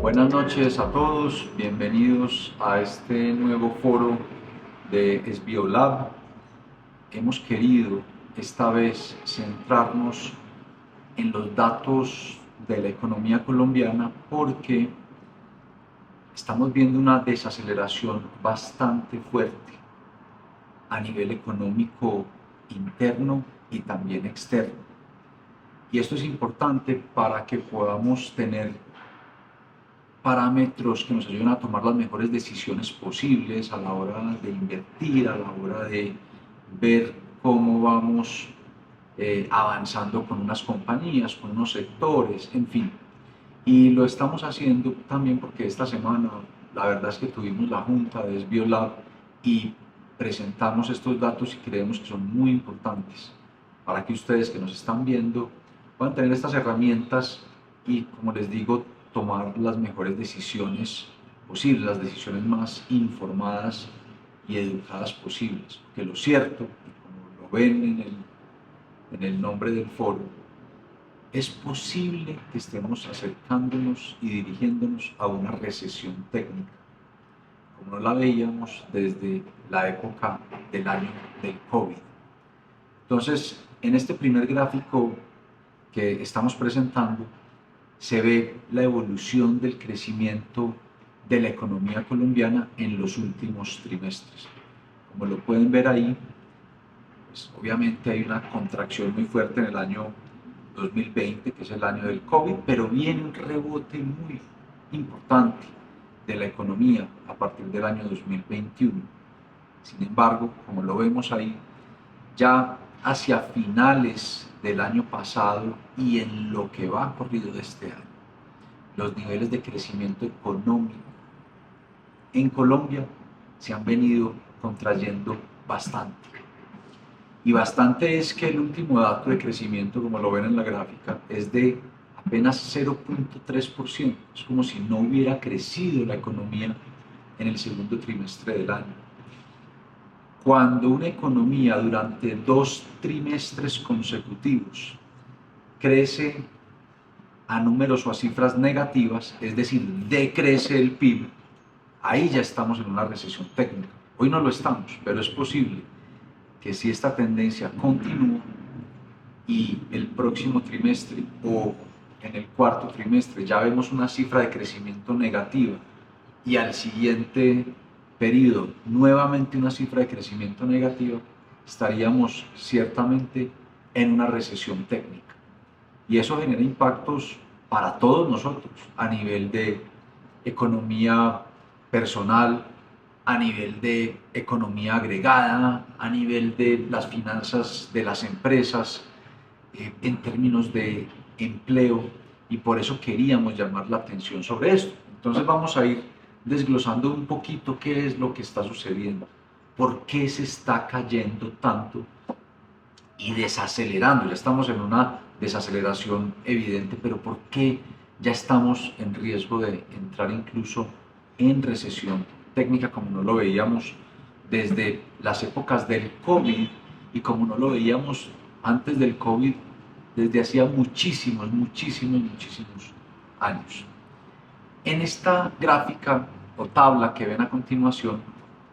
Buenas noches a todos, bienvenidos a este nuevo foro de SBIOLab. Hemos querido esta vez centrarnos en los datos de la economía colombiana porque estamos viendo una desaceleración bastante fuerte a nivel económico interno y también externo. Y esto es importante para que podamos tener parámetros que nos ayuden a tomar las mejores decisiones posibles a la hora de invertir, a la hora de ver cómo vamos avanzando con unas compañías, con unos sectores, en fin. Y lo estamos haciendo también porque esta semana la verdad es que tuvimos la junta de SBIOLab y presentamos estos datos y creemos que son muy importantes para que ustedes que nos están viendo puedan tener estas herramientas y, como les digo, tomar las mejores decisiones posibles, las decisiones más informadas y educadas posibles. Porque lo cierto, y como lo ven en el nombre del foro, es posible que estemos acercándonos y dirigiéndonos a una recesión técnica, como no la veíamos desde la época del año del COVID. Entonces, en este primer gráfico que estamos presentando, se ve la evolución del crecimiento de la economía colombiana en los últimos trimestres. Como lo pueden ver ahí, pues obviamente hay una contracción muy fuerte en el año 2020, que es el año del COVID, pero viene un rebote muy importante de la economía a partir del año 2021. Sin embargo, como lo vemos ahí, ya hacia finales del año pasado y en lo que va corrido de este año, los niveles de crecimiento económico en Colombia se han venido contrayendo bastante. Y bastante es que el último dato de crecimiento, como lo ven en la gráfica, es de apenas 0.3%. Es como si no hubiera crecido la economía en el segundo trimestre del año. Cuando una economía durante 2 trimestres consecutivos crece a números o a cifras negativas, es decir, decrece el PIB, ahí ya estamos en una recesión técnica. Hoy no lo estamos, pero es posible que si esta tendencia continúa y el próximo trimestre o en el cuarto trimestre ya vemos una cifra de crecimiento negativa y al siguiente periodo nuevamente una cifra de crecimiento negativa, estaríamos ciertamente en una recesión técnica. Y eso genera impactos para todos nosotros a nivel de economía personal, a nivel de economía agregada, a nivel de las finanzas de las empresas, en términos de empleo, y por eso queríamos llamar la atención sobre esto. Entonces vamos a ir desglosando un poquito qué es lo que está sucediendo, por qué se está cayendo tanto y desacelerando. Ya estamos en una desaceleración evidente, pero ¿por qué ya estamos en riesgo de entrar incluso en recesión técnica como no lo veíamos desde las épocas del COVID y como no lo veíamos antes del COVID desde hacía muchísimos años? En esta gráfica o tabla que ven a continuación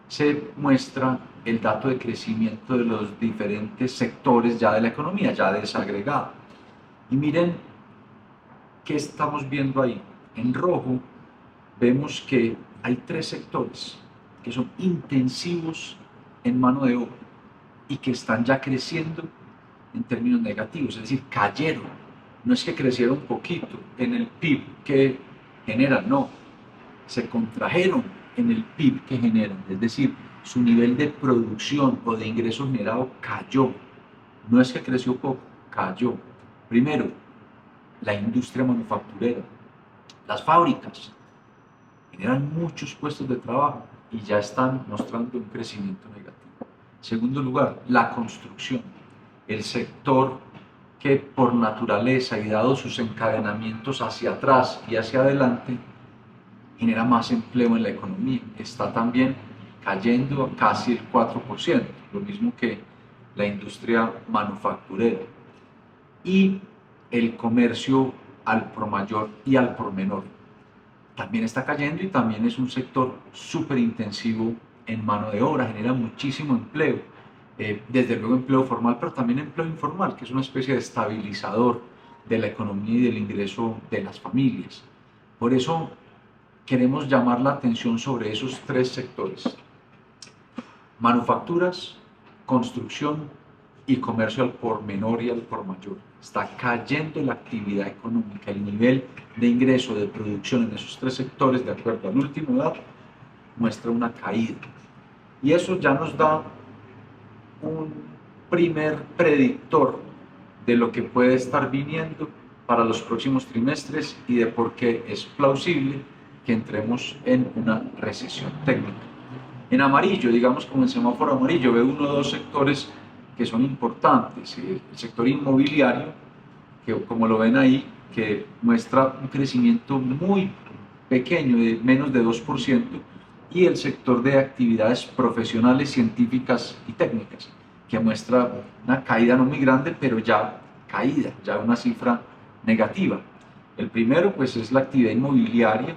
se muestra el dato de crecimiento de los diferentes sectores ya de la economía, ya desagregado. Y miren qué estamos viendo ahí. En rojo vemos que hay 3 sectores que son intensivos en mano de obra y que están ya creciendo en términos negativos, es decir, cayeron. No es que crecieron un poquito en el PIB que generan, no, se contrajeron en el PIB que generan, es decir, su nivel de producción o de ingreso generado cayó. No es que creció poco, cayó. Primero, la industria manufacturera, las fábricas generan muchos puestos de trabajo y ya están mostrando un crecimiento negativo. Segundo lugar, la construcción, el sector que por naturaleza y dado sus encadenamientos hacia atrás y hacia adelante genera más empleo en la economía. Está también cayendo a casi el 4%, lo mismo que la industria manufacturera. Y el comercio al por mayor y al por menor. también está cayendo y también es un sector súper intensivo en mano de obra, genera muchísimo empleo, desde luego empleo formal, pero también empleo informal, que es una especie de estabilizador de la economía y del ingreso de las familias. Por eso queremos llamar la atención sobre esos tres sectores: manufacturas, construcción y comercio al por menor y al por mayor. Está cayendo la actividad económica, el nivel de ingreso de producción en esos tres sectores, de acuerdo al último dato, muestra una caída. Y eso ya nos da un primer predictor de lo que puede estar viniendo para los próximos trimestres y de por qué es plausible que entremos en una recesión técnica. En amarillo, digamos como en semáforo amarillo, veo uno o dos sectores que son importantes. El sector inmobiliario, que como lo ven ahí, que muestra un crecimiento muy pequeño, de menos de 2%, y el sector de actividades profesionales, científicas y técnicas, que muestra una caída no muy grande, pero ya caída, ya una cifra negativa. El primero, pues, es la actividad inmobiliaria.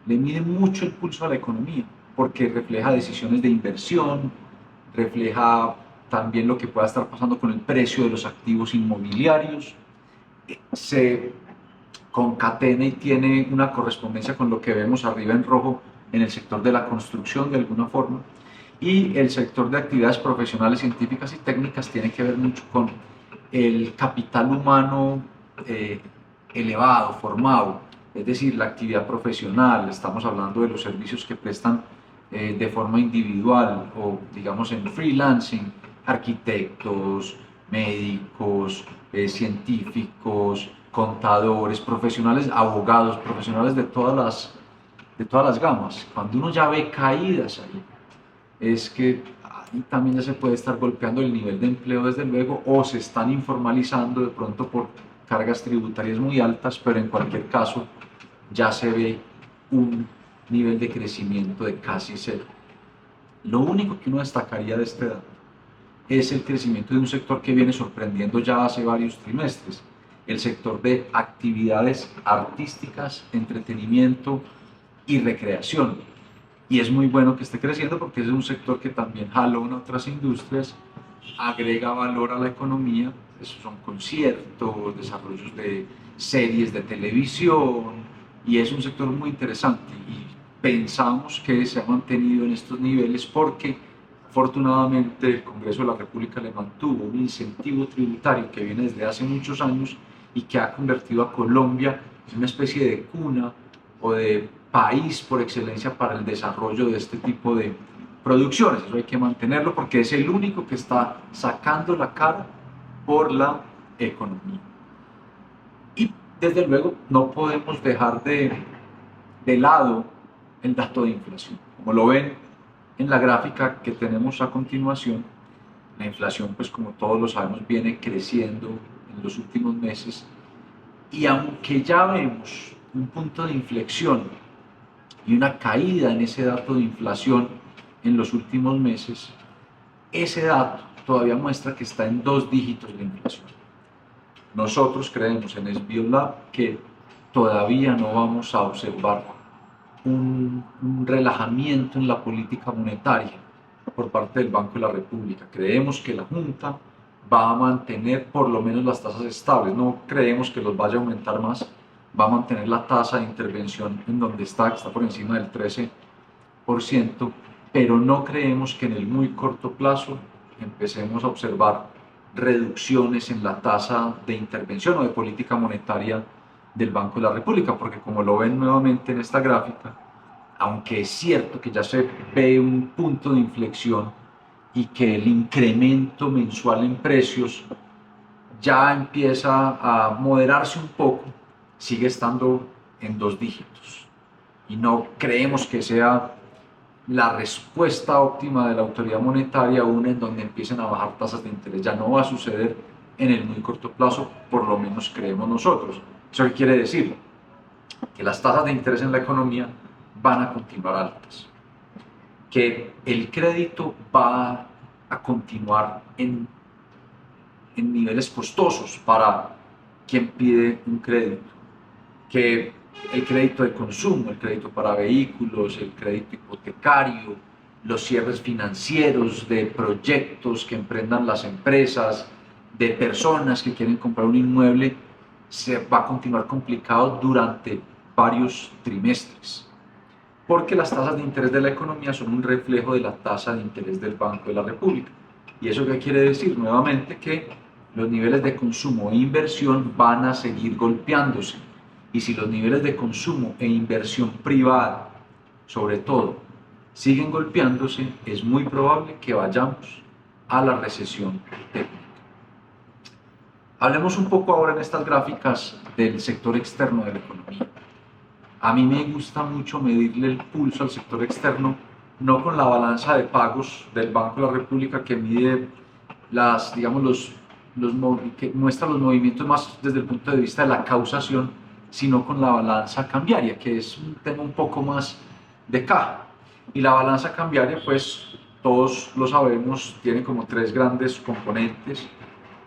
Le mide mucho el pulso a la economía, porque refleja decisiones de inversión, refleja también lo que pueda estar pasando con el precio de los activos inmobiliarios, se concatena y tiene una correspondencia con lo que vemos arriba en rojo en el sector de la construcción de alguna forma, y el sector de actividades profesionales, científicas y técnicas tiene que ver mucho con el capital humano elevado, formado, es decir, la actividad profesional. Estamos hablando de los servicios que prestan de forma individual o digamos en freelancing: arquitectos, médicos, científicos, contadores, profesionales, abogados, profesionales de todas las gamas. Cuando uno ya ve caídas ahí, es que ahí también ya se puede estar golpeando el nivel de empleo, desde luego, o se están informalizando de pronto por cargas tributarias muy altas, pero en cualquier caso ya se ve un nivel de crecimiento de casi cero. Lo único que uno destacaría de este dato es el crecimiento de un sector que viene sorprendiendo ya hace varios trimestres: el sector de actividades artísticas, entretenimiento y recreación. Y es muy bueno que esté creciendo porque es un sector que también jalona otras industrias, agrega valor a la economía. Esos son conciertos, desarrollos de series de televisión, y es un sector muy interesante y pensamos que se ha mantenido en estos niveles porque afortunadamente el Congreso de la República le mantuvo un incentivo tributario que viene desde hace muchos años y que ha convertido a Colombia en una especie de cuna o de país por excelencia para el desarrollo de este tipo de producciones. Eso hay que mantenerlo porque es el único que está sacando la cara por la economía. Y desde luego no podemos dejar de lado el dato de inflación. Como lo ven en la gráfica que tenemos a continuación, la inflación, pues como todos lo sabemos, viene creciendo en los últimos meses, y aunque ya vemos un punto de inflexión y una caída en ese dato de inflación en los últimos meses, ese dato todavía muestra que está en dos dígitos de inflación. Nosotros creemos en SBIOLAB que todavía no vamos a observar un relajamiento en la política monetaria por parte del Banco de la República. Creemos que la Junta va a mantener por lo menos las tasas estables. No creemos que los vaya a aumentar más. Va a mantener la tasa de intervención en donde está, que está por encima del 13%, pero no creemos que en el muy corto plazo empecemos a observar reducciones en la tasa de intervención o de política monetaria del Banco de la República, porque como lo ven nuevamente en esta gráfica, aunque es cierto que ya se ve un punto de inflexión y que el incremento mensual en precios ya empieza a moderarse un poco, sigue estando en dos dígitos. Y no creemos que sea la respuesta óptima de la autoridad monetaria una en donde empiecen a bajar tasas de interés. Ya no va a suceder en el muy corto plazo, por lo menos creemos nosotros. ¿Eso qué quiere decir? Que las tasas de interés en la economía van a continuar altas, que el crédito va a continuar en niveles costosos para quien pide un crédito, que el crédito de consumo, el crédito para vehículos, el crédito hipotecario, los cierres financieros de proyectos que emprendan las empresas, de personas que quieren comprar un inmueble, se va a continuar complicado durante varios trimestres, porque las tasas de interés de la economía son un reflejo de la tasa de interés del Banco de la República. ¿Y eso qué quiere decir? Nuevamente que los niveles de consumo e inversión van a seguir golpeándose. Y si los niveles de consumo e inversión privada, sobre todo, siguen golpeándose, es muy probable que vayamos a la recesión técnica. Hablemos un poco ahora en estas gráficas del sector externo de la economía. A mí me gusta mucho medirle el pulso al sector externo, no con la balanza de pagos del Banco de la República que mide que muestra los movimientos más desde el punto de vista de la causación, sino con la balanza cambiaria, que es un tema un poco más de caja. Y la balanza cambiaria, pues todos lo sabemos, tiene como tres grandes componentes.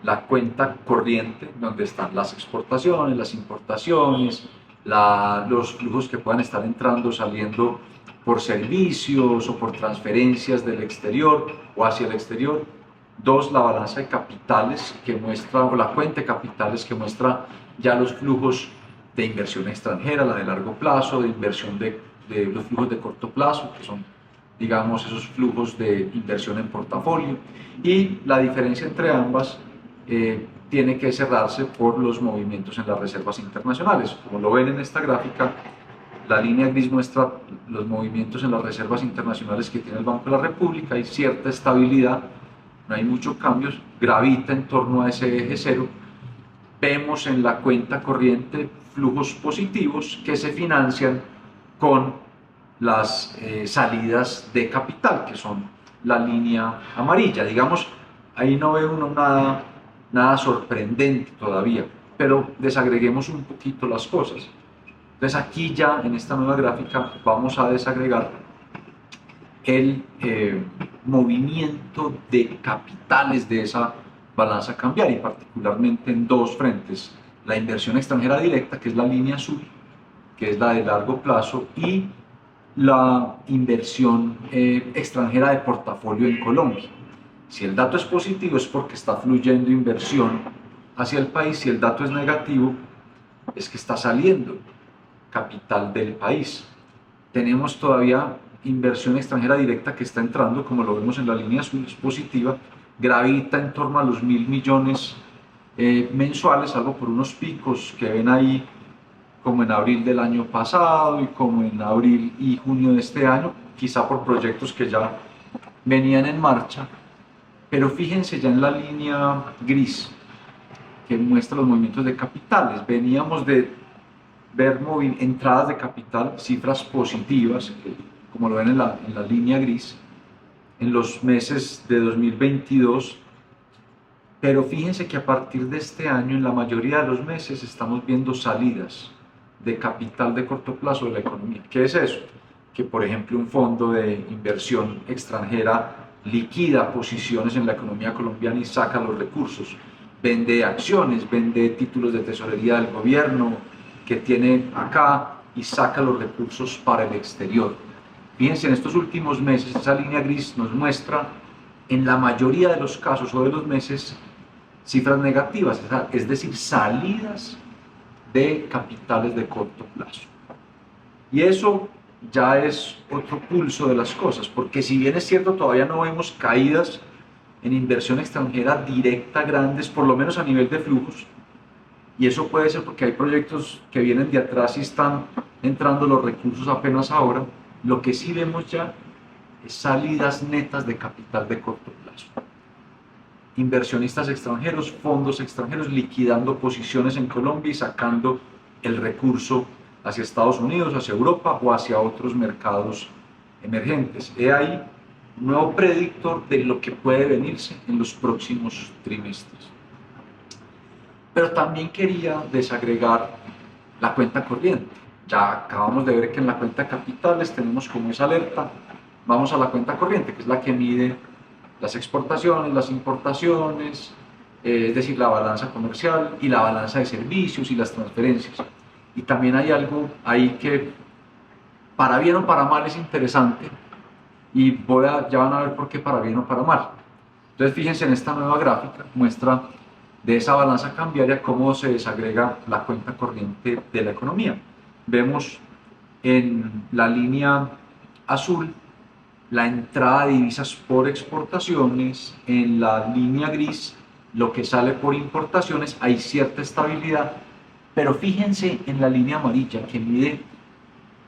La cuenta corriente, donde están las exportaciones, las importaciones, los flujos que puedan estar entrando, saliendo por servicios o por transferencias del exterior o hacia el exterior. Dos, la balanza de capitales que muestra, o la cuenta de capitales que muestra ya los flujos de inversión extranjera, la de largo plazo, de inversión de los flujos de corto plazo, que son, digamos, esos flujos de inversión en portafolio. Y la diferencia entre ambas tiene que cerrarse por los movimientos en las reservas internacionales. Como lo ven en esta gráfica, la línea gris muestra los movimientos en las reservas internacionales que tiene el Banco de la República. Hay cierta estabilidad, no hay muchos cambios, gravita en torno a ese eje cero. Vemos en la cuenta corriente flujos positivos que se financian con las salidas de capital, que son la línea amarilla. Digamos, ahí no ve uno nada sorprendente todavía, pero desagreguemos un poquito las cosas. Entonces aquí ya en esta nueva gráfica vamos a desagregar el movimiento de capitales de esa balanza cambiaria, y particularmente en dos frentes: la inversión extranjera directa, que es la línea azul, que es la de largo plazo, y la inversión extranjera de portafolio en Colombia. Si el dato es positivo es porque está fluyendo inversión hacia el país. Si el dato es negativo es que está saliendo capital del país. Tenemos todavía inversión extranjera directa que está entrando, como lo vemos en la línea azul, es positiva, gravita en torno a los 1.000 millones mensuales, salvo por unos picos que ven ahí, como en abril del año pasado y como en abril y junio de este año, quizá por proyectos que ya venían en marcha. Pero fíjense ya en la línea gris, que muestra los movimientos de capitales. Veníamos de ver entradas de capital, cifras positivas, como lo ven en la línea gris, en los meses de 2022. Pero fíjense que a partir de este año, en la mayoría de los meses, estamos viendo salidas de capital de corto plazo de la economía. ¿Qué es eso? Que, por ejemplo, un fondo de inversión extranjera liquida posiciones en la economía colombiana y saca los recursos, vende acciones, vende títulos de tesorería del gobierno que tiene acá y saca los recursos para el exterior. Fíjense, en estos últimos meses esa línea gris nos muestra en la mayoría de los casos o de los meses cifras negativas, es decir, salidas de capitales de corto plazo. Y eso ya es otro pulso de las cosas, porque si bien es cierto todavía no vemos caídas en inversión extranjera directa grandes, por lo menos a nivel de flujos, y eso puede ser porque hay proyectos que vienen de atrás y están entrando los recursos apenas ahora, lo que sí vemos ya es salidas netas de capital de corto plazo. Inversionistas extranjeros, fondos extranjeros liquidando posiciones en Colombia y sacando el recurso hacia Estados Unidos, hacia Europa o hacia otros mercados emergentes. He ahí un nuevo predictor de lo que puede venirse en los próximos trimestres. Pero también quería desagregar la cuenta corriente. Ya acabamos de ver que en la cuenta de capitales tenemos como esa alerta. Vamos a la cuenta corriente, que es la que mide las exportaciones, las importaciones, es decir, la balanza comercial y la balanza de servicios y las transferencias. Y también hay algo ahí que para bien o para mal es interesante, y ya van a ver por qué para bien o para mal. Entonces fíjense en esta nueva gráfica, muestra de esa balanza cambiaria cómo se desagrega la cuenta corriente de la economía. Vemos en la línea azul la entrada de divisas por exportaciones, en la línea gris lo que sale por importaciones, hay cierta estabilidad, pero fíjense en la línea amarilla que mide,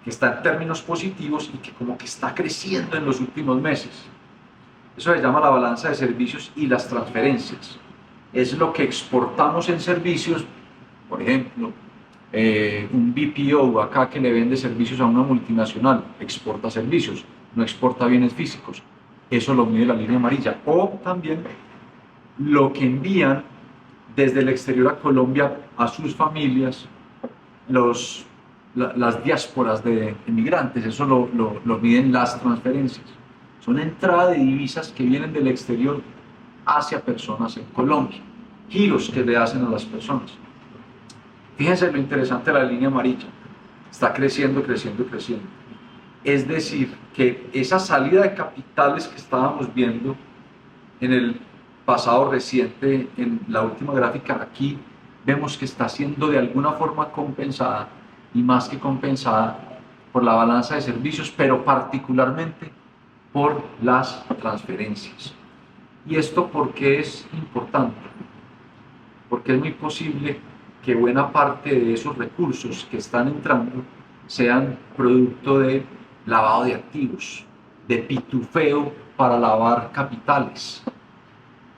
que está en términos positivos y que como que está creciendo en los últimos meses. Eso se llama la balanza de servicios y las transferencias. Es lo que exportamos en servicios, por ejemplo, un BPO acá que le vende servicios a una multinacional, exporta servicios, no exporta bienes físicos. Eso lo mide la línea amarilla. O también lo que envían desde el exterior a Colombia a sus familias, las diásporas de emigrantes, eso lo miden las transferencias. Son entrada de divisas que vienen del exterior hacia personas en Colombia, giros que le hacen a las personas. Fíjense lo interesante de la línea amarilla, está creciendo, creciendo, creciendo. Es decir, que esa salida de capitales que estábamos viendo en el pasado reciente, en la última gráfica, aquí vemos que está siendo de alguna forma compensada, y más que compensada, por la balanza de servicios, pero particularmente por las transferencias. ¿Y esto por qué es importante? Porque es muy posible que buena parte de esos recursos que están entrando sean producto de lavado de activos, de pitufeo para lavar capitales.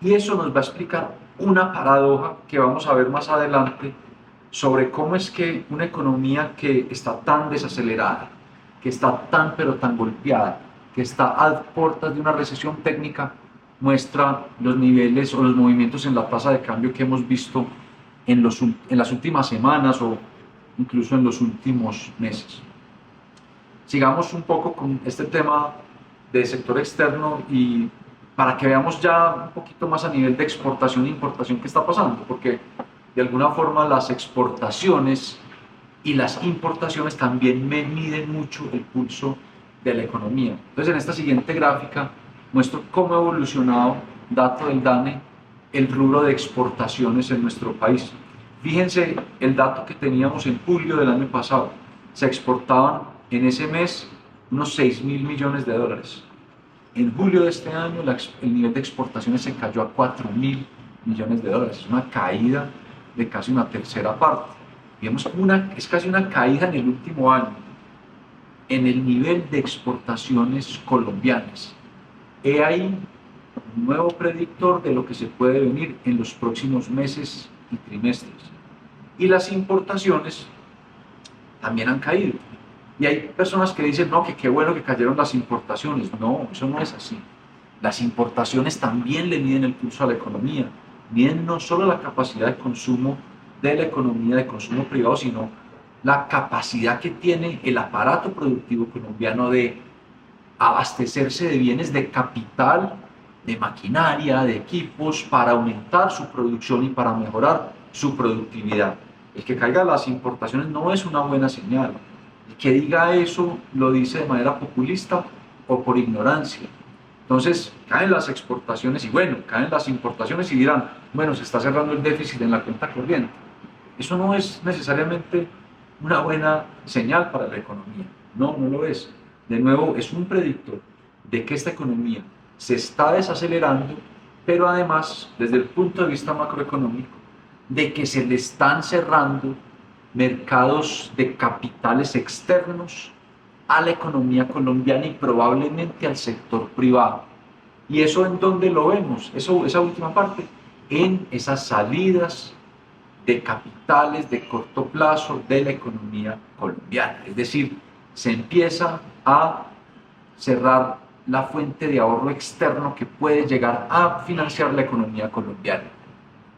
Y eso nos va a explicar una paradoja que vamos a ver más adelante sobre cómo es que una economía que está tan desacelerada, que está tan pero tan golpeada, que está a puertas de una recesión técnica, muestra los niveles o los movimientos en la tasa de cambio que hemos visto en las últimas semanas o incluso en los últimos meses. Sigamos un poco con este tema de sector externo y para que veamos ya un poquito más a nivel de exportación e importación qué está pasando, porque de alguna forma las exportaciones y las importaciones también miden mucho el pulso de la economía. Entonces en esta siguiente gráfica muestro cómo ha evolucionado, dato del DANE, el rubro de exportaciones en nuestro país. Fíjense el dato que teníamos en julio del año pasado. Se exportaban en ese mes unos 6.000 millones de dólares. En julio de este año el nivel de exportaciones se cayó a 4.000 millones de dólares. Es una caída de casi una tercera parte. Vemos como es casi una caída en el último año en el nivel de exportaciones colombianas. He ahí un nuevo predictor de lo que se puede venir en los próximos meses y trimestres. Y las importaciones también han caído. Y hay personas que dicen, no, que qué bueno que cayeron las importaciones. No, eso no es así. Las importaciones también le miden el pulso a la economía. Miden no solo la capacidad de consumo de la economía, de consumo privado, sino la capacidad que tiene el aparato productivo colombiano de abastecerse de bienes de capital, de maquinaria, de equipos, para aumentar su producción y para mejorar su productividad. El que caigan las importaciones no es una buena señal. El que diga eso lo dice de manera populista o por ignorancia. Entonces caen las exportaciones y bueno, caen las importaciones y dirán, bueno, se está cerrando el déficit en la cuenta corriente. Eso no es necesariamente una buena señal para la economía. No, no lo es. De nuevo, es un predictor de que esta economía se está desacelerando, pero además, desde el punto de vista macroeconómico, de que se le están cerrando mercados de capitales externos a la economía colombiana y probablemente al sector privado. ¿Y eso en dónde lo vemos? Esa última parte, en esas salidas de capitales de corto plazo de la economía colombiana. Es decir, se empieza a cerrar la fuente de ahorro externo que puede llegar a financiar la economía colombiana.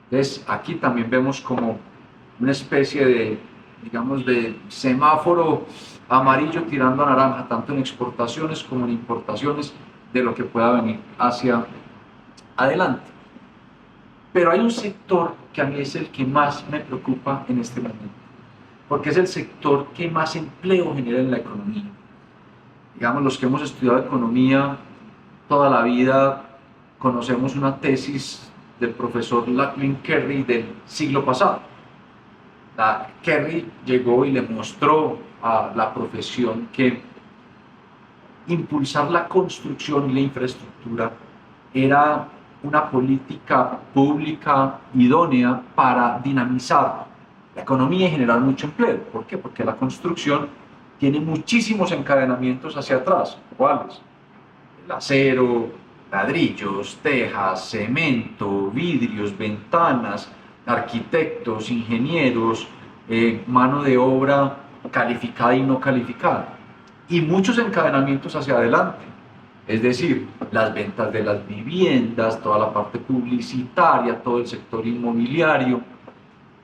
Entonces, aquí también vemos como una especie de, digamos, de semáforo amarillo tirando a naranja, tanto en exportaciones como en importaciones, de lo que pueda venir hacia adelante. Pero hay un sector que a mí es el que más me preocupa en este momento, porque es el sector que más empleo genera en la economía. Digamos, los que hemos estudiado economía toda la vida conocemos una tesis del profesor Lachlan Kerry del siglo pasado. Kerry llegó y le mostró a la profesión que impulsar la construcción y la infraestructura era una política pública idónea para dinamizar la economía y generar mucho empleo. ¿Por qué? Porque la construcción tiene muchísimos encadenamientos hacia atrás. ¿Cuáles? El acero, ladrillos, tejas, cemento, vidrios, ventanas, arquitectos, ingenieros, mano de obra calificada y no calificada. Y muchos encadenamientos hacia adelante. Es decir, las ventas de las viviendas, toda la parte publicitaria, todo el sector inmobiliario,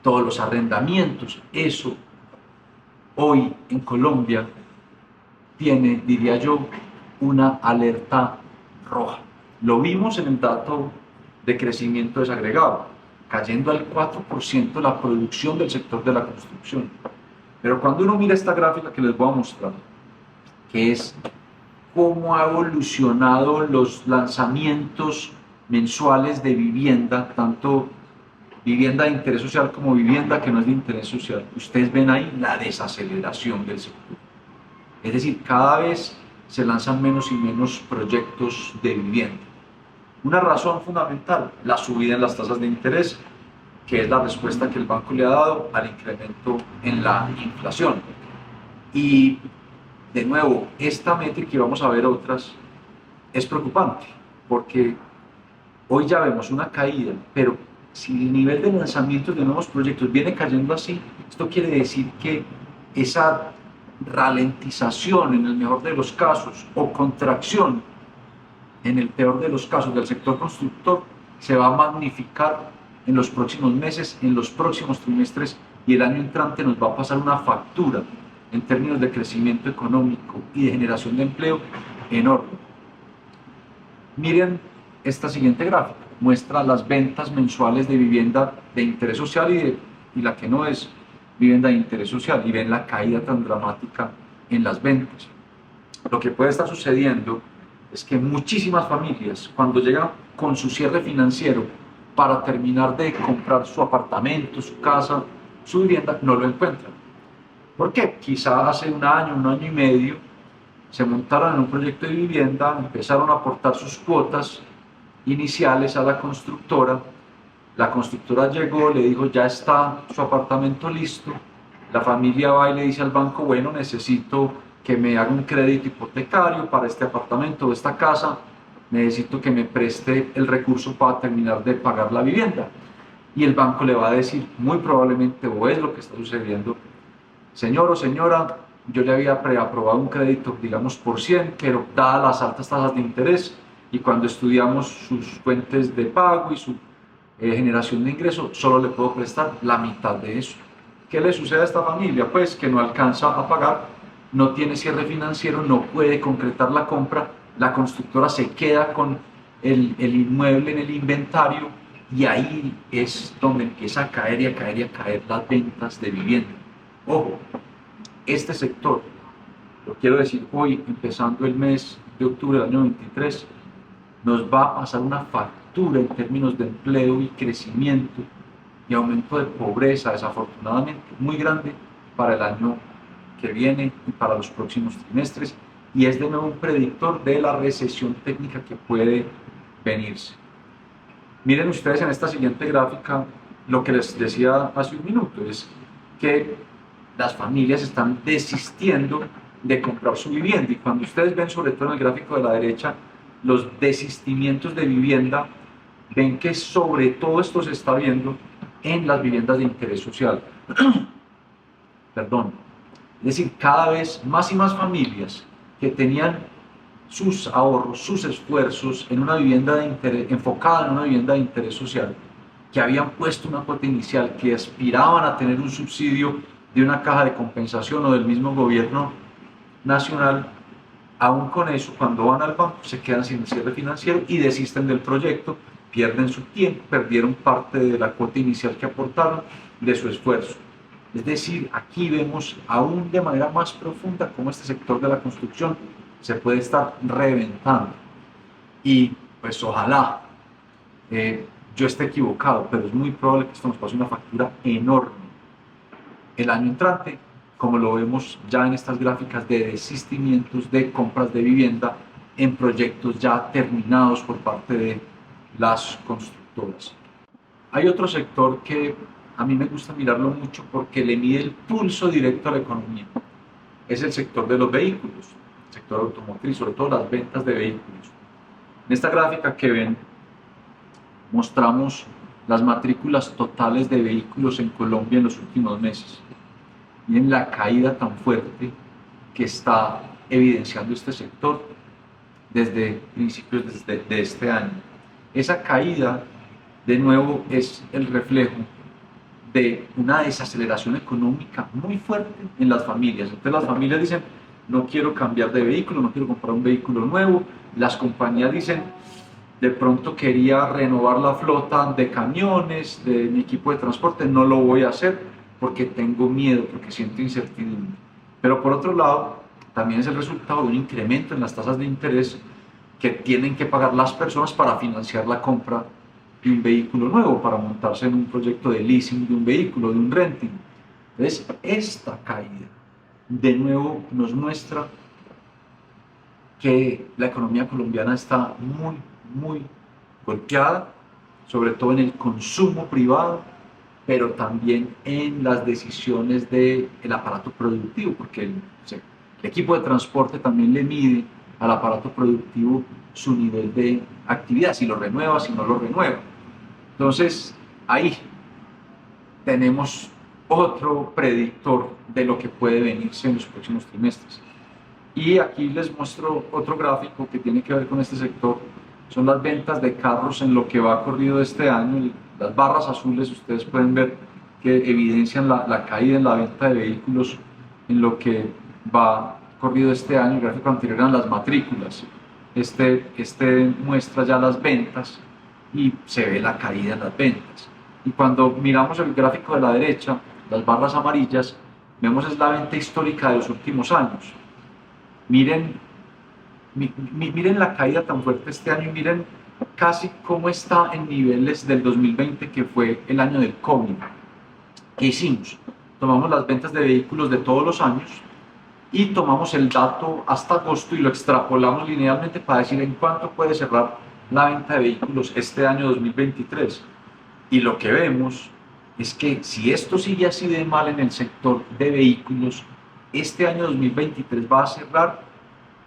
todos los arrendamientos. Eso hoy en Colombia tiene, diría yo, una alerta roja. Lo vimos en el dato de crecimiento desagregado, cayendo al 4% la producción del sector de la construcción. Pero cuando uno mira esta gráfica que les voy a mostrar, que es cómo ha evolucionado los lanzamientos mensuales de vivienda, tanto vivienda de interés social como vivienda que no es de interés social, ustedes ven ahí la desaceleración del sector. Es decir, cada vez se lanzan menos y menos proyectos de vivienda. Una razón fundamental, la subida en las tasas de interés, que es la respuesta que el banco le ha dado al incremento en la inflación. Y de nuevo, esta métrica, y vamos a ver otras, es preocupante, porque hoy ya vemos una caída, pero si el nivel de lanzamientos de nuevos proyectos viene cayendo así, esto quiere decir que esa ralentización en el mejor de los casos o contracción en el peor de los casos del sector constructor se va a magnificar en los próximos meses, en los próximos trimestres, y el año entrante nos va a pasar una factura en términos de crecimiento económico y de generación de empleo enorme. Miren esta siguiente gráfica, muestra las ventas mensuales de vivienda de interés social y la que no es vivienda de interés social, y ven la caída tan dramática en las ventas. Lo que puede estar sucediendo es que muchísimas familias, cuando llegan con su cierre financiero para terminar de comprar su apartamento, su casa, su vivienda, no lo encuentran. ¿Por qué? Quizá hace un año y medio, se montaron en un proyecto de vivienda, empezaron a aportar sus cuotas iniciales a la constructora llegó, le dijo, ya está su apartamento listo, la familia va y le dice al banco, bueno, necesito que me haga un crédito hipotecario para este apartamento o esta casa, necesito que me preste el recurso para terminar de pagar la vivienda. Y el banco le va a decir, muy probablemente, o es lo que está sucediendo, señor o señora, yo le había preaprobado un crédito, digamos, por 100, pero dadas las altas tasas de interés y cuando estudiamos sus fuentes de pago y su generación de ingresos, solo le puedo prestar la mitad de eso. ¿Qué le sucede a esta familia? Pues que no alcanza a pagar, no tiene cierre financiero, no puede concretar la compra, la constructora se queda con el inmueble en el inventario y ahí es donde empieza a caer y a caer y a caer las ventas de vivienda. Ojo, este sector, lo quiero decir hoy, empezando el mes de octubre del año 23, nos va a pasar una factura en términos de empleo y crecimiento y aumento de pobreza, desafortunadamente, muy grande para el año que viene y para los próximos trimestres, y es de nuevo un predictor de la recesión técnica que puede venirse. Miren ustedes en esta siguiente gráfica lo que les decía hace un minuto, es que las familias están desistiendo de comprar su vivienda, y cuando ustedes ven, sobre todo en el gráfico de la derecha, los desistimientos de vivienda, ven que sobre todo esto se está viendo en las viviendas de interés social. Perdón. Es decir, cada vez más y más familias que tenían sus ahorros, sus esfuerzos en una vivienda de interés, enfocada en una vivienda de interés social, que habían puesto una cuota inicial, que aspiraban a tener un subsidio de una caja de compensación o del mismo gobierno nacional, aún con eso, cuando van al banco, se quedan sin el cierre financiero y desisten del proyecto, pierden su tiempo, perdieron parte de la cuota inicial que aportaron, de su esfuerzo. Es decir, aquí vemos aún de manera más profunda cómo este sector de la construcción se puede estar reventando. Y pues ojalá yo esté equivocado, pero es muy probable que esto nos pase una factura enorme el año entrante, como lo vemos ya en estas gráficas de desistimientos de compras de vivienda en proyectos ya terminados por parte de las constructoras. Hay otro sector que a mí me gusta mirarlo mucho porque le mide el pulso directo a la economía. Es el sector de los vehículos, el sector automotriz, sobre todo las ventas de vehículos. En esta gráfica que ven, mostramos las matrículas totales de vehículos en Colombia en los últimos meses y en la caída tan fuerte que está evidenciando este sector desde principios de este año. Esa caída, de nuevo, es el reflejo de una desaceleración económica muy fuerte en las familias. Entonces las familias dicen, no quiero cambiar de vehículo, no quiero comprar un vehículo nuevo. Las compañías dicen, de pronto quería renovar la flota de camiones, de mi equipo de transporte, no lo voy a hacer porque tengo miedo, porque siento incertidumbre. Pero por otro lado, también es el resultado de un incremento en las tasas de interés que tienen que pagar las personas para financiar la compra de un vehículo nuevo, para montarse en un proyecto de leasing de un vehículo, de un renting. Entonces, esta caída de nuevo nos muestra que la economía colombiana está muy golpeada, sobre todo en el consumo privado, pero también en las decisiones del aparato productivo, porque el equipo de transporte también le mide al aparato productivo su nivel de actividad, si lo renueva, si no lo renueva. Entonces, ahí tenemos otro predictor de lo que puede venirse en los próximos trimestres. Y aquí les muestro otro gráfico que tiene que ver con este sector. Son las ventas de carros en lo que va corrido este año. Las barras azules ustedes pueden ver que evidencian la caída en la venta de vehículos en lo que va corrido este año. El gráfico anterior eran las matrículas. Este muestra ya las ventas y se ve la caída en las ventas. Y cuando miramos el gráfico de la derecha, las barras amarillas, vemos es la venta histórica de los últimos años. Miren la caída tan fuerte este año y miren casi cómo está en niveles del 2020, que fue el año del COVID. ¿Qué hicimos? Tomamos las ventas de vehículos de todos los años y tomamos el dato hasta agosto y lo extrapolamos linealmente para decir en cuánto puede cerrar la venta de vehículos este año 2023. Y lo que vemos es que si esto sigue así de mal en el sector de vehículos, este año 2023 va a cerrar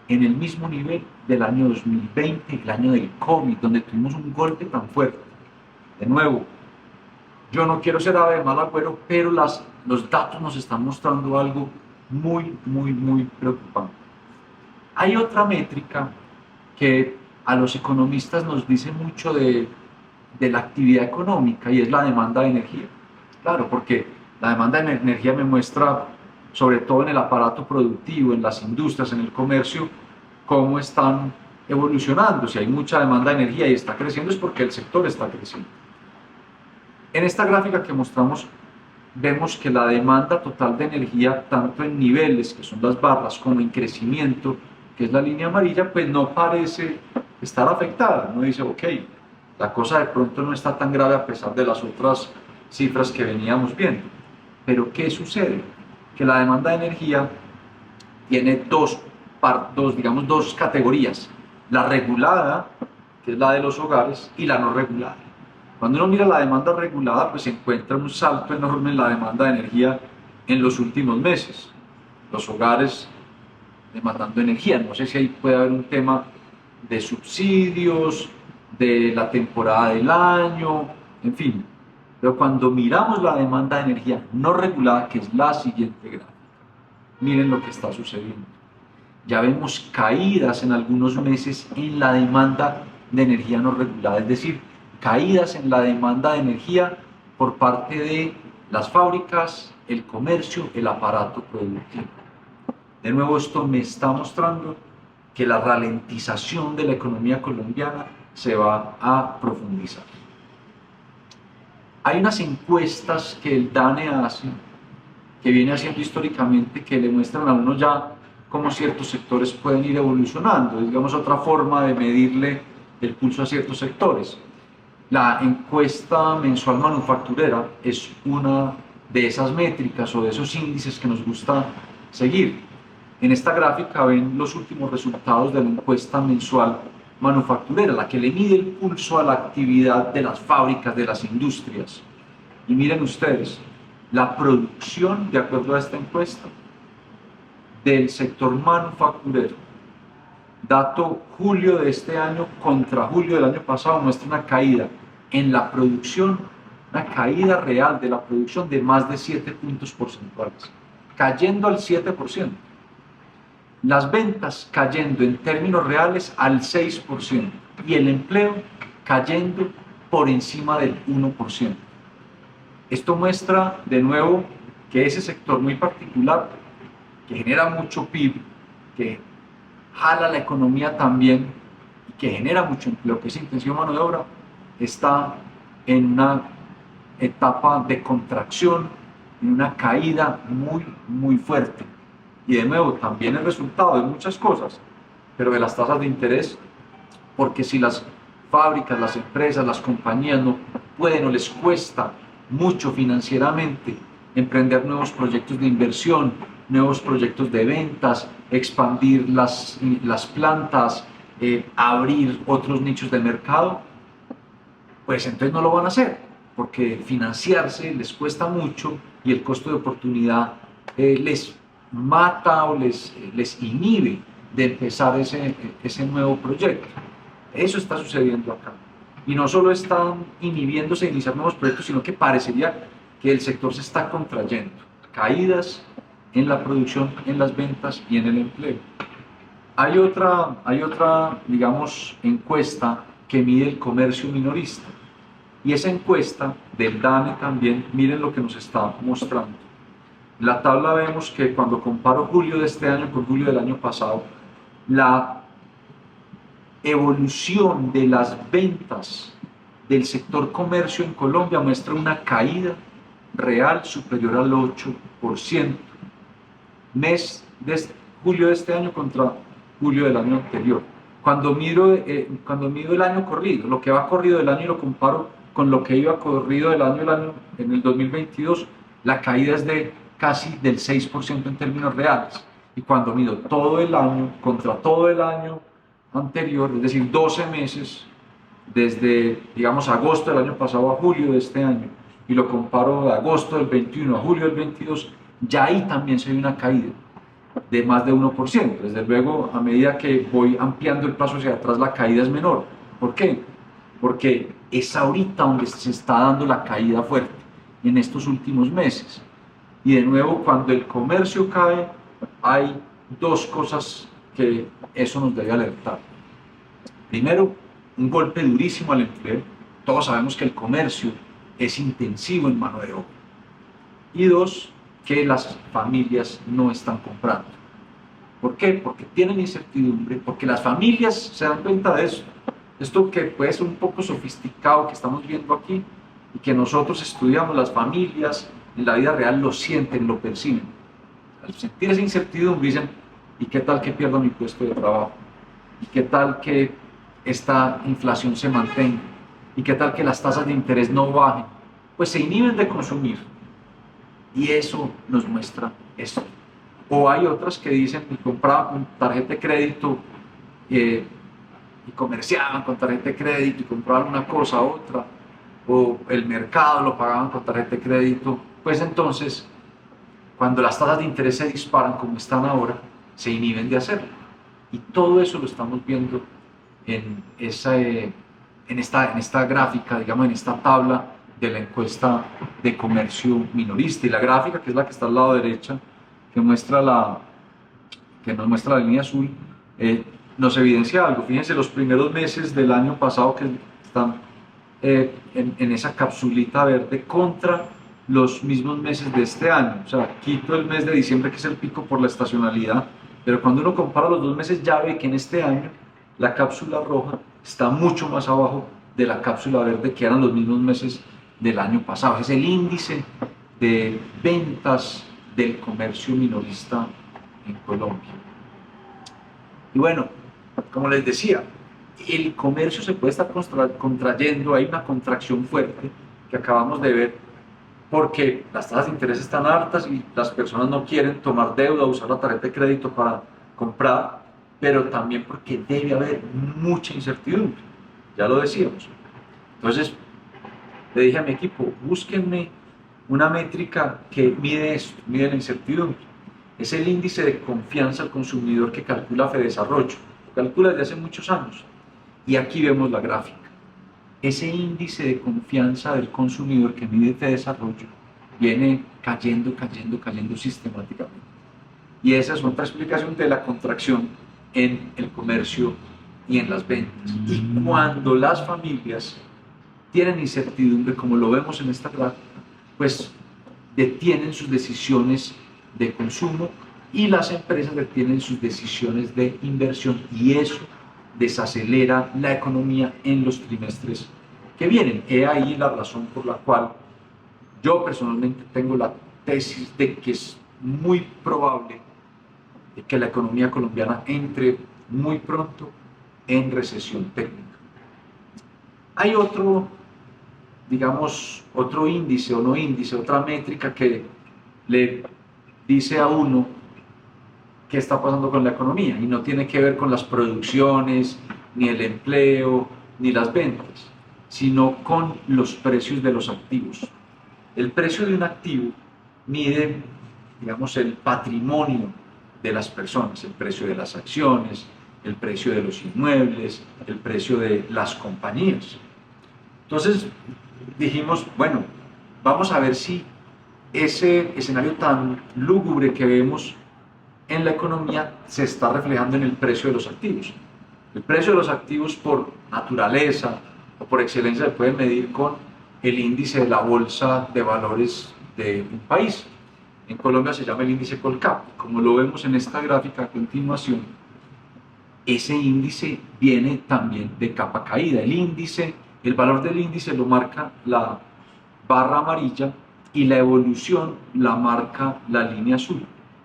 en el mismo nivel del año 2020, el año del COVID, donde tuvimos un golpe tan fuerte. De nuevo, yo no quiero ser ave de mal agüero, pero los datos nos están mostrando algo muy preocupante. Hay otra métrica que a los economistas nos dice mucho de la actividad económica y es la demanda de energía. Claro, porque la demanda de energía me muestra, sobre todo en el aparato productivo, en las industrias, en el comercio, cómo están evolucionando. Si hay mucha demanda de energía y está creciendo es porque el sector está creciendo. En esta gráfica que mostramos vemos que la demanda total de energía, tanto en niveles, que son las barras, como en crecimiento, que es la línea amarilla, pues no parece estar afectada. Uno dice, ok, la cosa de pronto no está tan grave a pesar de las otras cifras que veníamos viendo. Pero ¿qué sucede? Que la demanda de energía tiene dos categorías. La regulada, que es la de los hogares, y la no regulada. Cuando uno mira la demanda regulada, pues se encuentra un salto enorme en la demanda de energía en los últimos meses. Los hogares demandando energía. No sé si ahí puede haber un tema de subsidios, de la temporada del año, en fin. Pero cuando miramos la demanda de energía no regulada, que es la siguiente gráfica, miren lo que está sucediendo. Ya vemos caídas en algunos meses en la demanda de energía no regulada, es decir, caídas en la demanda de energía por parte de las fábricas, el comercio, el aparato productivo. De nuevo, esto me está mostrando que la ralentización de la economía colombiana se va a profundizar. Hay unas encuestas que el DANE hace que viene haciendo históricamente, que le muestran a uno ya cómo ciertos sectores pueden ir evolucionando, digamos otra forma de medirle el pulso a ciertos sectores. La encuesta mensual manufacturera es una de esas métricas o de esos índices que nos gusta seguir. En esta gráfica ven los últimos resultados de la encuesta mensual manufacturera, la que le mide el pulso a la actividad de las fábricas, de las industrias. Y miren ustedes, la producción, de acuerdo a esta encuesta, del sector manufacturero, dato julio de este año contra julio del año pasado, muestra una caída en la producción, una caída real de la producción de más de 7 puntos porcentuales, cayendo al 7%. Las ventas cayendo en términos reales al 6% y el empleo cayendo por encima del 1%. Esto muestra de nuevo que ese sector muy particular, que genera mucho PIB, que jala la economía también y que genera mucho empleo, que es intensivo mano de obra, está en una etapa de contracción, en una caída muy fuerte. Y de nuevo, también el resultado de muchas cosas, pero de las tasas de interés, porque si las fábricas, las empresas, las compañías no pueden o les cuesta mucho financieramente emprender nuevos proyectos de inversión, nuevos proyectos de ventas, expandir las plantas, abrir otros nichos de mercado, pues entonces no lo van a hacer, porque financiarse les cuesta mucho y el costo de oportunidad les mata o les inhibe de empezar ese nuevo proyecto. Eso está sucediendo acá. Y no solo están inhibiéndose de iniciar nuevos proyectos, sino que parecería que el sector se está contrayendo. Caídas en la producción, en las ventas y en el empleo. Hay otra, digamos, encuesta que mide el comercio minorista. Y esa encuesta del DANE también, miren lo que nos está mostrando. En la tabla vemos que cuando comparo julio de este año con julio del año pasado, la evolución de las ventas del sector comercio en Colombia muestra una caída real superior al 8%, mes de julio de este año contra julio del año anterior. Cuando mido el año corrido, lo que va corrido del año y lo comparo con lo que iba corrido del año en el 2022, la caída es de casi del 6% en términos reales. Y cuando mido todo el año contra todo el año anterior, es decir, 12 meses, desde, digamos, agosto del año pasado a julio de este año, y lo comparo de agosto del 21 a julio del 22, ya ahí también se ve una caída de más de 1%. Desde luego, a medida que voy ampliando el paso hacia atrás, la caída es menor. ¿Por qué? Porque es ahorita donde se está dando la caída fuerte, en estos últimos meses. Y de nuevo, cuando el comercio cae, hay dos cosas que eso nos debe alertar. Primero, un golpe durísimo al empleo. Todos sabemos que el comercio es intensivo en mano de obra. Y dos, que las familias no están comprando. ¿Por qué? Porque tienen incertidumbre, porque las familias se dan cuenta de esto. Esto que puede ser un poco sofisticado que estamos viendo aquí y que nosotros estudiamos, las familias en la vida real lo sienten, lo perciben. Al sentir esa incertidumbre dicen, ¿y qué tal que pierda mi puesto de trabajo? ¿Y qué tal que esta inflación se mantenga? ¿Y qué tal que las tasas de interés no bajen? Pues se inhiben de consumir. Y eso nos muestra esto. O hay otras que dicen que compraban con tarjeta de crédito y comerciaban con tarjeta de crédito y compraban una cosa u otra, o el mercado lo pagaban con tarjeta de crédito. Pues entonces, cuando las tasas de interés se disparan como están ahora, se inhiben de hacerlo. Y todo eso lo estamos viendo en esta gráfica, digamos, en esta tabla de la encuesta de comercio minorista. Y la gráfica, que es la que está al lado derecha, que nos muestra la línea azul, nos evidencia algo. Fíjense, los primeros meses del año pasado que están en esa capsulita verde contra los mismos meses de este año. O sea, quito el mes de diciembre, que es el pico por la estacionalidad, pero cuando uno compara los dos meses ya ve que en este año la cápsula roja está mucho más abajo de la cápsula verde, que eran los mismos meses del año pasado. Es el índice de ventas del comercio minorista en Colombia. Y bueno, como les decía, el comercio se puede estar contrayendo, hay una contracción fuerte que acabamos de ver porque las tasas de interés están altas y las personas no quieren tomar deuda o usar la tarjeta de crédito para comprar, pero también porque debe haber mucha incertidumbre, ya lo decíamos. Entonces, le dije a mi equipo, búsquenme una métrica que mide esto, mide la incertidumbre. Es el índice de confianza al consumidor que calcula Fedesarrollo, lo calcula desde hace muchos años. Y aquí vemos la gráfica. Ese índice de confianza del consumidor que mide Fedesarrollo viene cayendo sistemáticamente. Y esa es otra explicación de la contracción en el comercio y en las ventas. Y cuando las familias tienen incertidumbre, como lo vemos en esta gráfica, pues detienen sus decisiones de consumo y las empresas detienen sus decisiones de inversión, y eso desacelera la economía en los trimestres que vienen. He ahí la razón por la cual yo personalmente tengo la tesis de que es muy probable que la economía colombiana entre muy pronto en recesión técnica. Hay otro, digamos, otro índice o no índice, otra métrica que le dice a uno qué está pasando con la economía, y no tiene que ver con las producciones, ni el empleo, ni las ventas, sino con los precios de los activos. El precio de un activo mide, digamos, el patrimonio de las personas, el precio de las acciones, el precio de los inmuebles, el precio de las compañías. Entonces dijimos, bueno, vamos a ver si ese escenario tan lúgubre que vemos en la economía se está reflejando en el precio de los activos. El precio de los activos, por naturaleza o por excelencia, se puede medir con el índice de la bolsa de valores de un país. En Colombia se llama el índice Colcap. Como lo vemos en esta gráfica a continuación, ese índice viene también de capa caída. El valor del índice lo marca la barra amarilla y la evolución la marca la línea azul.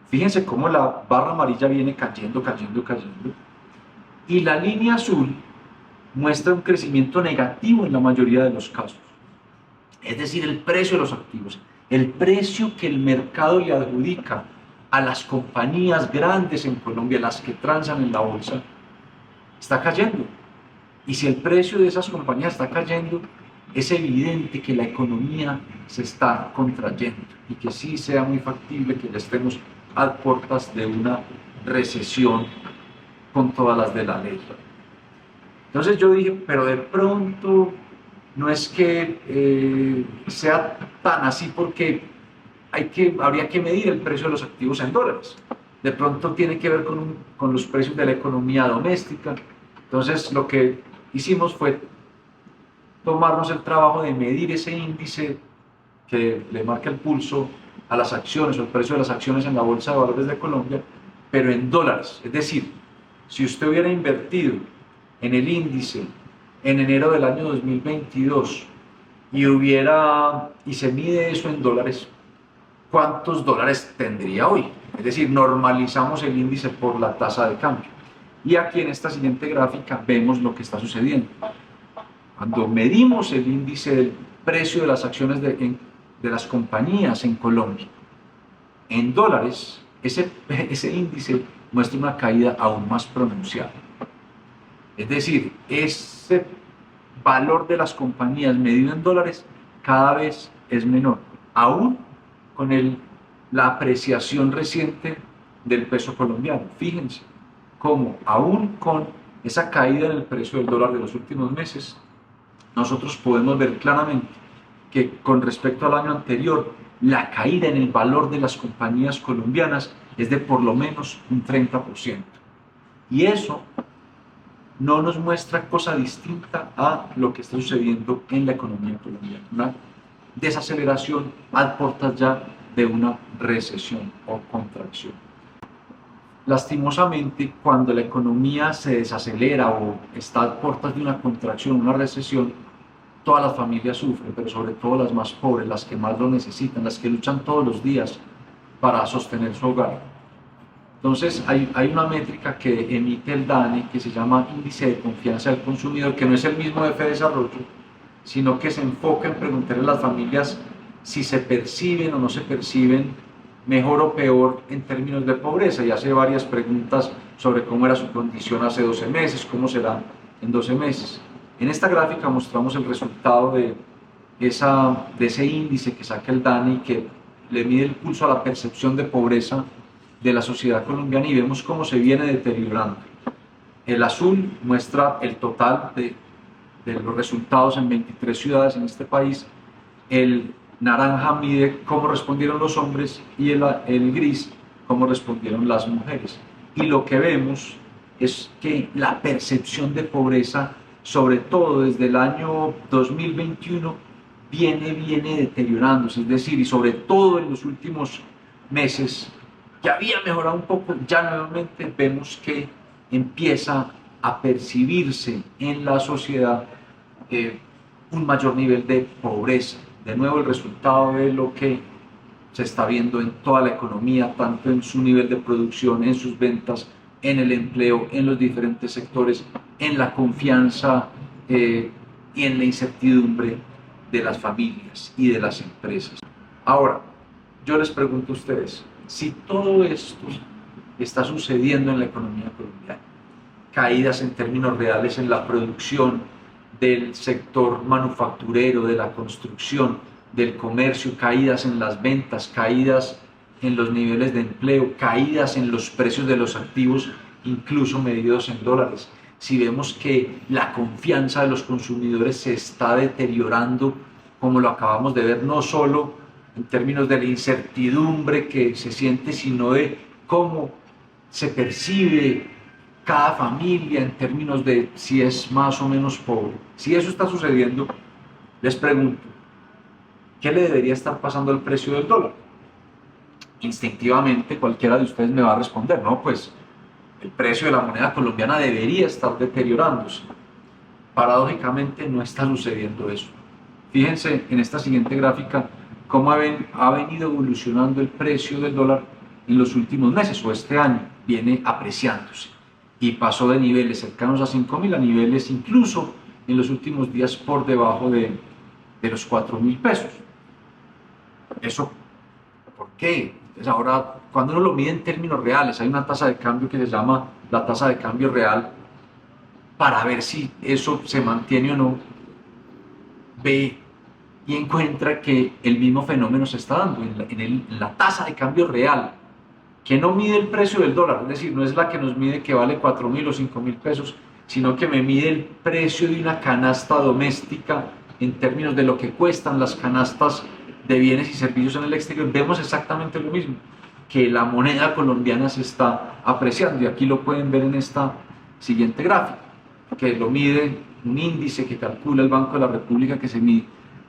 Fíjense cómo la barra amarilla viene cayendo, y la línea azul muestra un crecimiento negativo en la mayoría de los casos. Es decir, el precio de los activos, el precio que el mercado le adjudica a las compañías grandes en Colombia, las que transan en la bolsa, está cayendo. Y si el precio de esas compañías está cayendo, es evidente que la economía se está contrayendo y que sí sea muy factible que ya estemos a puertas de una recesión con todas las de la ley. Entonces yo dije, pero de pronto no es que sea tan así, porque habría que medir el precio de los activos en dólares. De pronto tiene que ver con los precios de la economía doméstica. Entonces lo que hicimos fue tomarnos el trabajo de medir ese índice que le marca el pulso a las acciones o el precio de las acciones en la Bolsa de Valores de Colombia, pero en dólares. Es decir, si usted hubiera invertido en el índice en enero del año 2022 y se mide eso en dólares, ¿cuántos dólares tendría hoy? Es decir, normalizamos el índice por la tasa de cambio. Y aquí en esta siguiente gráfica vemos lo que está sucediendo. Cuando medimos el índice del precio de las acciones de las compañías en Colombia en dólares, ese índice muestra una caída aún más pronunciada. Es decir, ese valor de las compañías medido en dólares cada vez es menor, aún con la apreciación reciente del peso colombiano. Fíjense cómo aún con esa caída en el precio del dólar de los últimos meses, nosotros podemos ver claramente que con respecto al año anterior, la caída en el valor de las compañías colombianas es de por lo menos un 30%. Y eso no nos muestra cosa distinta a lo que está sucediendo en la economía colombiana. Una desaceleración a puertas ya de una recesión o contracción. Lastimosamente, cuando la economía se desacelera o está a puertas de una contracción, una recesión, todas las familias sufren, pero sobre todo las más pobres, las que más lo necesitan, las que luchan todos los días para sostener su hogar. Entonces hay una métrica que emite el DANE que se llama Índice de Confianza del Consumidor, que no es el mismo de Fedesarrollo, sino que se enfoca en preguntarle a las familias si se perciben o no se perciben mejor o peor en términos de pobreza, y hace varias preguntas sobre cómo era su condición hace 12 meses, cómo será en 12 meses. En esta gráfica mostramos el resultado de ese índice que saca el DANE y que le mide el pulso a la percepción de pobreza de la sociedad colombiana, y vemos cómo se viene deteriorando. El azul muestra el total de los resultados en 23 ciudades en este país, el naranja mide cómo respondieron los hombres y el gris cómo respondieron las mujeres. Y lo que vemos es que la percepción de pobreza, sobre todo desde el año 2021, viene deteriorándose, es decir, y sobre todo en los últimos meses, que había mejorado un poco, ya nuevamente vemos que empieza a percibirse en la sociedad un mayor nivel de pobreza. De nuevo, el resultado de lo que se está viendo en toda la economía, tanto en su nivel de producción, en sus ventas, en el empleo, en los diferentes sectores, en la confianza y en la incertidumbre de las familias y de las empresas. Ahora, yo les pregunto a ustedes, si todo esto está sucediendo en la economía colombiana, caídas en términos reales en la producción del sector manufacturero, de la construcción, del comercio, caídas en las ventas, caídas en los niveles de empleo, caídas en los precios de los activos, incluso medidos en dólares. Si vemos que la confianza de los consumidores se está deteriorando, como lo acabamos de ver, no solo en términos de la incertidumbre que se siente, sino de cómo se percibe cada familia en términos de si es más o menos pobre. Si eso está sucediendo, les pregunto, ¿qué le debería estar pasando al precio del dólar? Instintivamente cualquiera de ustedes me va a responder, no, pues el precio de la moneda colombiana debería estar deteriorándose. Paradójicamente no está sucediendo eso. Fíjense en esta siguiente gráfica cómo ha venido evolucionando el precio del dólar en los últimos meses, o este año viene apreciándose y pasó de niveles cercanos a 5.000 a niveles incluso en los últimos días por debajo de los 4.000 pesos. ¿Eso por qué? Entonces ahora, cuando uno lo mide en términos reales, hay una tasa de cambio que se llama la tasa de cambio real, para ver si eso se mantiene o no, ve y encuentra que el mismo fenómeno se está dando en la tasa de cambio real, que no mide el precio del dólar, es decir, no es la que nos mide que vale 4.000 o 5.000 pesos, sino que me mide el precio de una canasta doméstica en términos de lo que cuestan las canastas de bienes y servicios en el exterior. Vemos exactamente lo mismo, que la moneda colombiana se está apreciando, y aquí lo pueden ver en esta siguiente gráfica, que lo mide un índice que calcula el Banco de la República, que se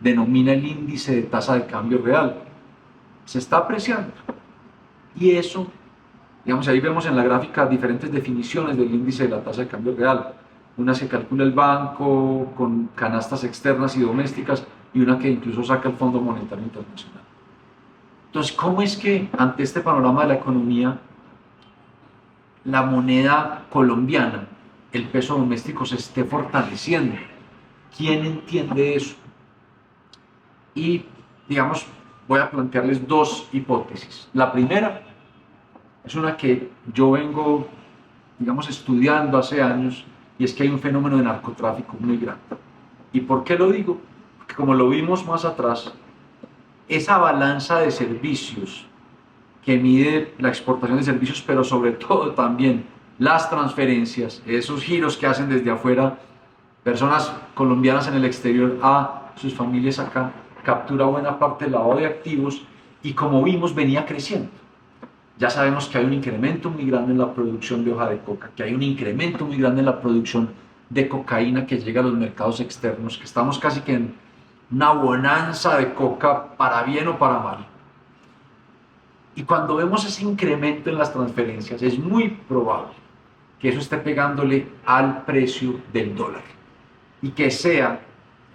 denomina el índice de tasa de cambio real. Se está apreciando. Y eso, digamos, ahí vemos en la gráfica diferentes definiciones del índice de la tasa de cambio real. Una se calcula el banco con canastas externas y domésticas, y una que incluso saca el Fondo Monetario Internacional. Entonces, ¿cómo es que ante este panorama de la economía, la moneda colombiana, el peso doméstico, se esté fortaleciendo? ¿Quién entiende eso? Y, digamos, voy a plantearles dos hipótesis. La primera es una que yo vengo, digamos, estudiando hace años, y es que hay un fenómeno de narcotráfico muy grande. ¿Y por qué lo digo? Porque, como lo vimos más atrás, esa balanza de servicios que mide la exportación de servicios, pero sobre todo también las transferencias, esos giros que hacen desde afuera personas colombianas en el exterior a sus familias acá, captura buena parte del lavado de activos, y como vimos venía creciendo. Ya sabemos que hay un incremento muy grande en la producción de hoja de coca, que hay un incremento muy grande en la producción de cocaína que llega a los mercados externos, que estamos casi que en una bonanza de coca, para bien o para mal. Y cuando vemos ese incremento en las transferencias, es muy probable que eso esté pegándole al precio del dólar, y que sea,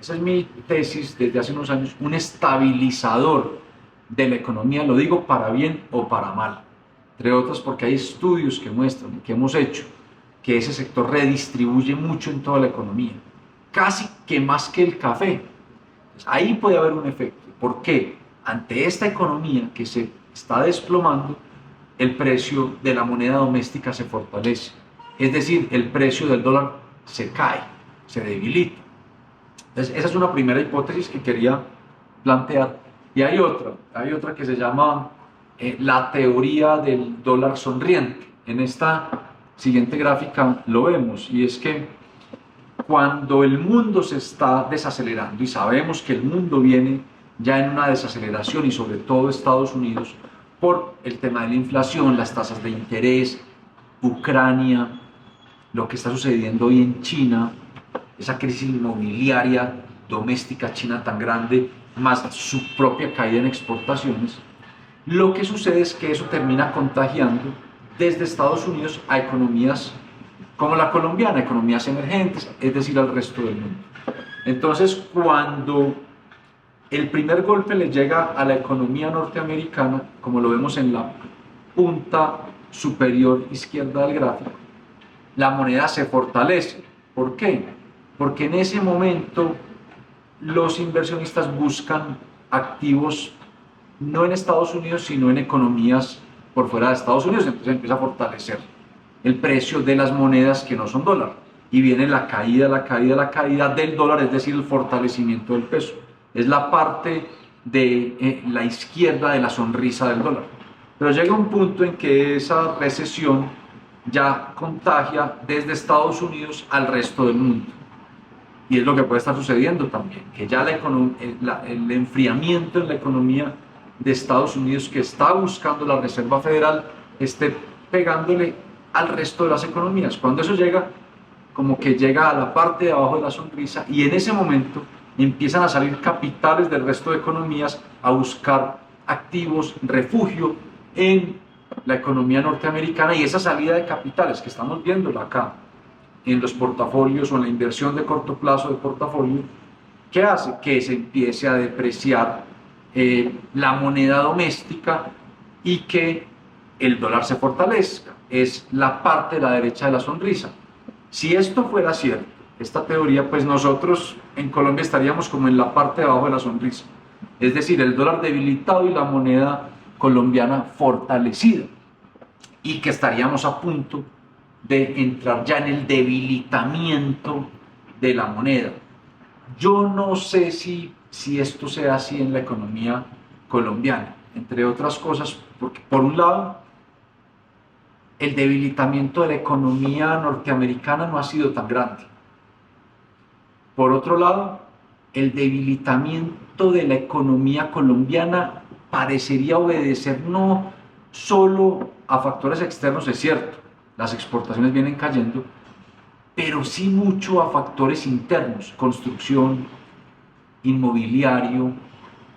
esa es mi tesis desde hace unos años, un estabilizador de la economía, lo digo para bien o para mal, entre otras porque hay estudios que muestran, que hemos hecho, que ese sector redistribuye mucho en toda la economía, casi que más que el café. Entonces, ahí puede haber un efecto. ¿Por qué? Ante esta economía que se está desplomando, el precio de la moneda doméstica se fortalece. Es decir, el precio del dólar se cae, se debilita. Entonces, esa es una primera hipótesis que quería plantear. Y hay otra que se llama la teoría del dólar sonriente. En esta siguiente gráfica lo vemos, y es que cuando el mundo se está desacelerando, y sabemos que el mundo viene ya en una desaceleración, y sobre todo Estados Unidos, por el tema de la inflación, las tasas de interés, Ucrania, lo que está sucediendo hoy en China, esa crisis inmobiliaria doméstica china tan grande, más su propia caída en exportaciones, lo que sucede es que eso termina contagiando desde Estados Unidos a economías como la colombiana, economías emergentes, es decir, al resto del mundo. Entonces, cuando el primer golpe le llega a la economía norteamericana, como lo vemos en la punta superior izquierda del gráfico, la moneda se fortalece. ¿Por qué? Porque en ese momento los inversionistas buscan activos no en Estados Unidos, sino en economías por fuera de Estados Unidos. Entonces empieza a fortalecer el precio de las monedas que no son dólar. Y viene la caída del dólar, es decir, el fortalecimiento del peso. Es la parte de la izquierda de la sonrisa del dólar. Pero llega un punto en que esa recesión ya contagia desde Estados Unidos al resto del mundo. Y es lo que puede estar sucediendo también, que ya el enfriamiento en la economía de Estados Unidos que está buscando la Reserva Federal esté pegándole al resto de las economías. Cuando eso llega, como que llega a la parte de abajo de la sonrisa, y en ese momento empiezan a salir capitales del resto de economías a buscar activos, refugio en la economía norteamericana, y esa salida de capitales que estamos viéndola acá en los portafolios o en la inversión de corto plazo de portafolio, ¿qué hace? Que se empiece a depreciar la moneda doméstica y que el dólar se fortalezca. Es la parte de la derecha de la sonrisa. Si esto fuera cierto, esta teoría, pues nosotros en Colombia estaríamos como en la parte de abajo de la sonrisa. Es decir, el dólar debilitado y la moneda colombiana fortalecida. Y que estaríamos a punto de entrar ya en el debilitamiento de la moneda. Yo no sé si esto sea así en la economía colombiana, entre otras cosas, porque por un lado, el debilitamiento de la economía norteamericana no ha sido tan grande. Por otro lado, el debilitamiento de la economía colombiana parecería obedecer no solo a factores externos, es cierto, las exportaciones vienen cayendo, pero sí mucho a factores internos, construcción, inmobiliario.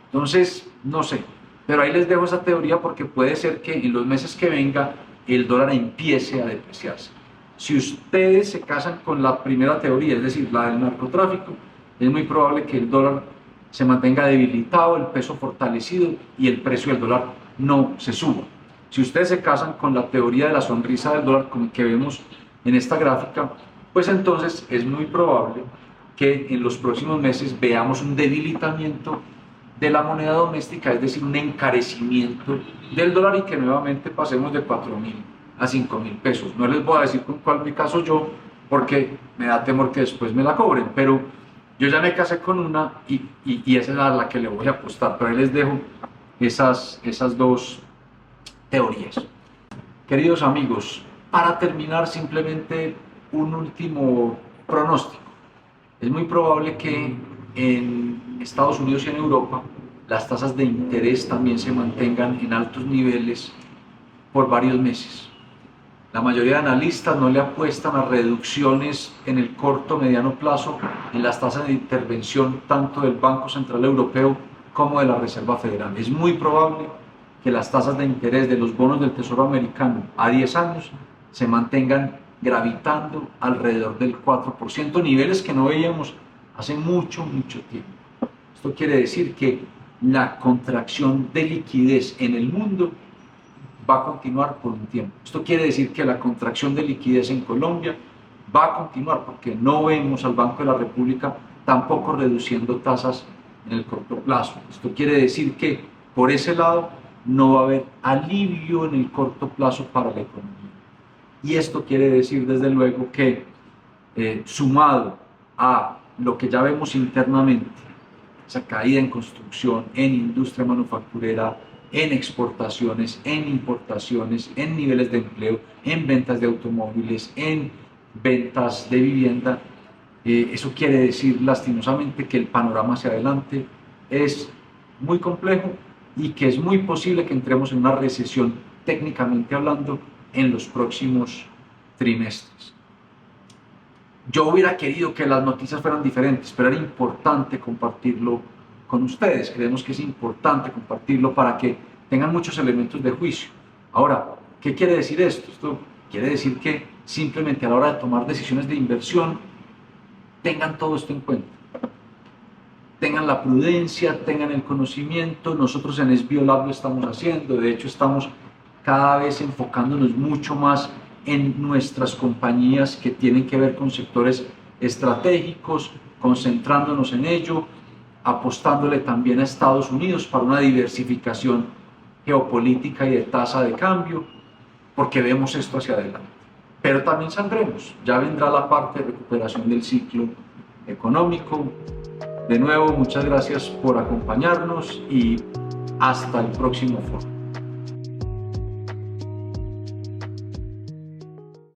Entonces, no sé, pero ahí les dejo esa teoría porque puede ser que en los meses que venga el dólar empiece a depreciarse. Si ustedes se casan con la primera teoría, es decir, la del narcotráfico, es muy probable que el dólar se mantenga debilitado, el peso fortalecido y el precio del dólar no se suba. Si ustedes se casan con la teoría de la sonrisa del dólar, como que vemos en esta gráfica, pues entonces es muy probable que en los próximos meses veamos un debilitamiento de la moneda doméstica, es decir, un encarecimiento del dólar, y que nuevamente pasemos de 4.000 a 5.000 pesos. No les voy a decir con cuál me caso yo, porque me da temor que después me la cobren, pero yo ya me casé con una y esa es a la que le voy a apostar. Pero ahí les dejo esas dos teorías. Queridos amigos, para terminar, simplemente un último pronóstico. Es muy probable que en Estados Unidos y en Europa las tasas de interés también se mantengan en altos niveles por varios meses. La mayoría de analistas no le apuestan a reducciones en el corto o mediano plazo en las tasas de intervención tanto del Banco Central Europeo como de la Reserva Federal. Es muy probable que las tasas de interés de los bonos del Tesoro americano a 10 años se mantengan gravitando alrededor del 4%, niveles que no veíamos hace mucho tiempo. Esto quiere decir que la contracción de liquidez en el mundo va a continuar por un tiempo. Esto quiere decir que la contracción de liquidez en Colombia va a continuar porque no vemos al Banco de la República tampoco reduciendo tasas en el corto plazo. Esto quiere decir que por ese lado no va a haber alivio en el corto plazo para la economía. Y esto quiere decir desde luego que sumado a lo que ya vemos internamente, esa caída en construcción, en industria manufacturera, en exportaciones, en importaciones, en niveles de empleo, en ventas de automóviles, en ventas de vivienda, eso quiere decir lastimosamente que el panorama hacia adelante es muy complejo y que es muy posible que entremos en una recesión técnicamente hablando en los próximos trimestres. Yo hubiera querido que las noticias fueran diferentes, pero era importante compartirlo con ustedes. Creemos que es importante compartirlo para que tengan muchos elementos de juicio. Ahora, ¿qué quiere decir esto? Esto quiere decir que simplemente a la hora de tomar decisiones de inversión, tengan todo esto en cuenta. Tengan la prudencia, tengan el conocimiento. Nosotros en SBIOLAB lo estamos haciendo. De hecho, estamos cada vez enfocándonos mucho más en nuestras compañías que tienen que ver con sectores estratégicos, concentrándonos en ello, apostándole también a Estados Unidos para una diversificación geopolítica y de tasa de cambio, porque vemos esto hacia adelante. Pero también saldremos, ya vendrá la parte de recuperación del ciclo económico. De nuevo, muchas gracias por acompañarnos y hasta el próximo foro.